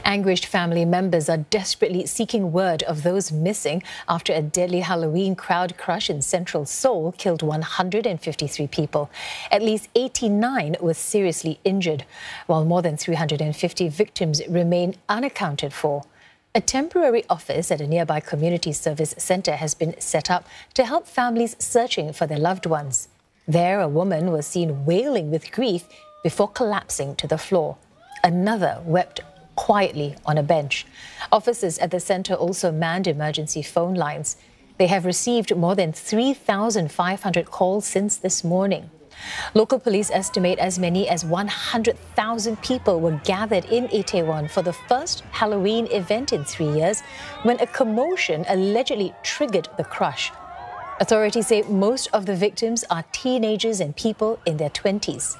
Anguished family members are desperately seeking word of those missing after a deadly Halloween crowd crush in central Seoul killed 153 people. At least 89 were seriously injured, while more than 350 victims remain unaccounted for. A temporary office at a nearby community service center has been set up to help families searching for their loved ones. There, a woman was seen wailing with grief before collapsing to the floor. Another wept quietly on a bench. Officers at the center also manned emergency phone lines. They have received more than 3,500 calls since this morning. Local police estimate as many as 100,000 people were gathered in Itaewon for the first Halloween event in 3 years, when a commotion allegedly triggered the crush. Authorities say most of the victims are teenagers and people in their 20s.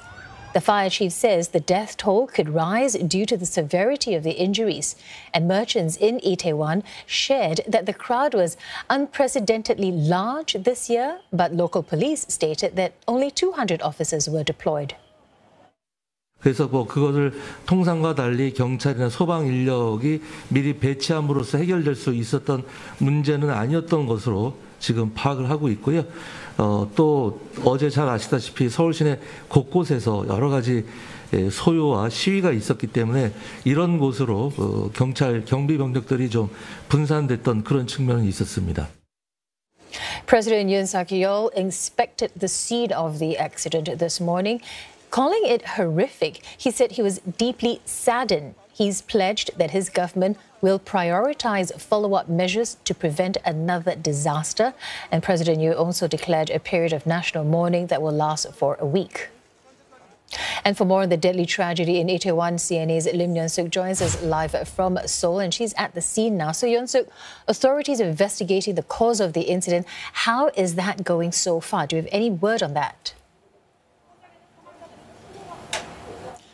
The fire chief says the death toll could rise due to the severity of the injuries, and merchants in Itaewon shared that the crowd was unprecedentedly large this year, but local police stated that only 200 officers were deployed. 그래서 그것을 통상과 달리 경찰이나 소방 인력이 미리 배치함으로써 해결될 수 있었던 문제는 아니었던 것으로 지금 파악을 하고 있고요. 또 어제 잘 아시다시피 서울 시내 곳곳에서 여러 가지 소요와 시위가 있었기 때문에 이런 곳으로 경찰 경비 병력들이 좀 분산됐던 그런 측면은 있었습니다. President Yoon Suk-yeol inspected the scene of the accident this morning. Calling it horrific, he said he was deeply saddened. He's pledged that his government will prioritize follow-up measures to prevent another disaster. And President Yoon also declared a period of national mourning that will last for a week. And for more on the deadly tragedy in Itaewon, CNA's Lim Yeon-suk joins us live from Seoul, and she's at the scene now. So, Yeon-suk, authorities are investigating the cause of the incident. How is that going so far? Do you have any word on that?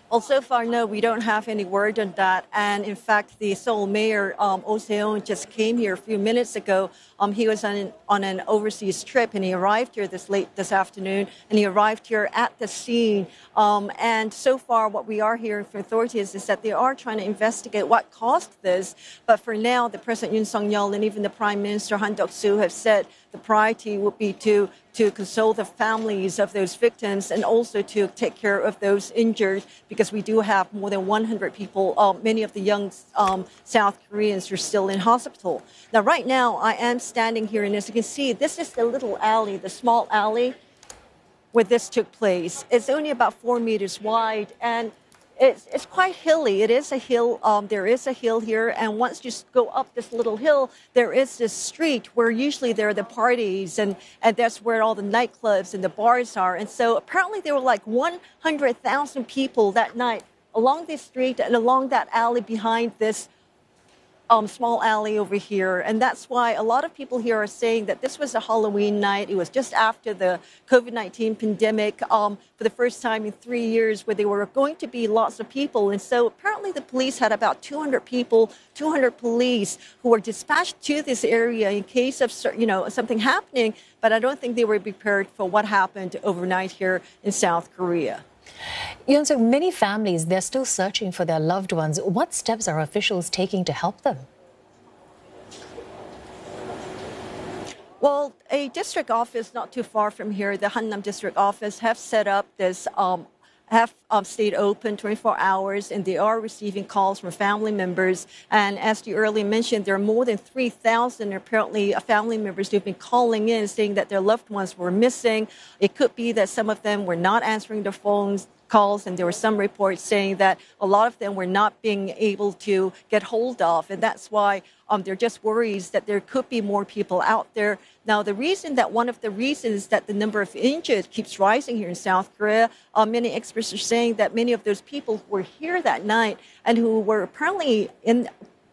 Well, so far, no, we don't have any word on that. And in fact, the Seoul mayor, Oh Se-yoon, just came here a few minutes ago. He was on an overseas trip, and he arrived here late this afternoon, and he arrived here at the scene. And so far, what we are hearing from authorities is that they are trying to investigate what caused this. But for now, the President Yoon Suk-yeol and even the Prime Minister Han Duck-soo have said the priority would be to console the families of those victims and also to take care of those injured, because we do have more than 100 people, many of the young South Koreans are still in hospital. Now, right now, I am standing here, and as you can see, this is the little alley, the small alley where this took place. It's only about 4 meters wide, and it's quite hilly. It is a hill. There is a hill here, and once you go up this little hill, there is this street where usually there are the parties, and that's where all the nightclubs and the bars are. And so apparently there were like 100,000 people that night along this street and along that alley behind this small alley over here. And that's why a lot of people here are saying that this was a Halloween night. It was just after the COVID-19 pandemic, for the first time in 3 years, where there were going to be lots of people. And so apparently the police had about 200 people, 200 police who were dispatched to this area in case of, something happening. But I don't think they were prepared for what happened overnight here in South Korea. Yeon-suk, many families, they're still searching for their loved ones. What steps are officials taking to help them? Well, a district office not too far from here, the Hannam district office, have set up this, have stayed open 24 hours, and they are receiving calls from family members. And as you earlier mentioned, there are more than 3,000 apparently family members who've been calling in saying that their loved ones were missing. It could be that some of them were not answering their calls, and there were some reports saying that a lot of them were not being able to get hold of, and that's why they're just worried that there could be more people out there. Now, one of the reasons that the number of injured keeps rising here in South Korea, many experts are saying that many of those people who were here that night and who were apparently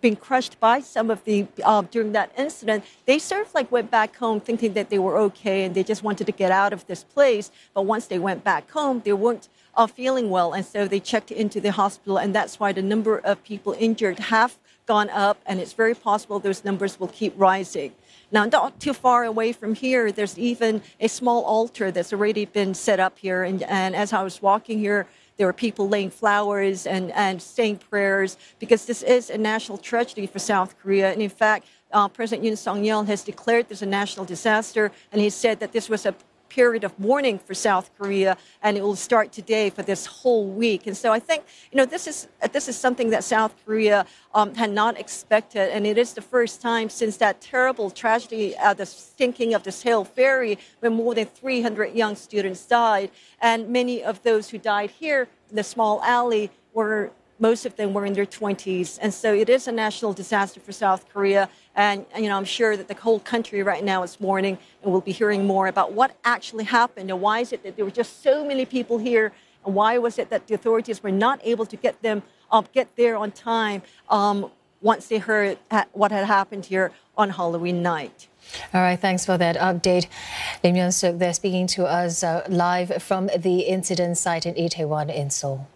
being crushed by some of the during that incident, they sort of like went back home thinking that they were okay and they just wanted to get out of this place. But once they went back home, they weren't feeling well, and so they checked into the hospital, and that's why the number of people injured have gone up, and it's very possible those numbers will keep rising. Now, not too far away from here, there's even a small altar that's already been set up here, and as I was walking here, There were people laying flowers and saying prayers because this is a national tragedy for South Korea. And in fact, President Yoon Suk-yeol has declared this a national disaster, and he said that this was a period of mourning for South Korea, and it will start today for this whole week. And so I think, this is something that South Korea had not expected, and it is the first time since that terrible tragedy, the sinking of the Seoul ferry, when more than 300 young students died, and many of those who died here in the small alley most of them were in their 20s. And so it is a national disaster for South Korea. And, I'm sure that the whole country right now is mourning, and we'll be hearing more about what actually happened and why is it that there were just so many people here, and why was it that the authorities were not able to get there on time once they heard what had happened here on Halloween night. All right, thanks for that update. Lim Yeon-suk there speaking to us live from the incident site in Itaewon in Seoul.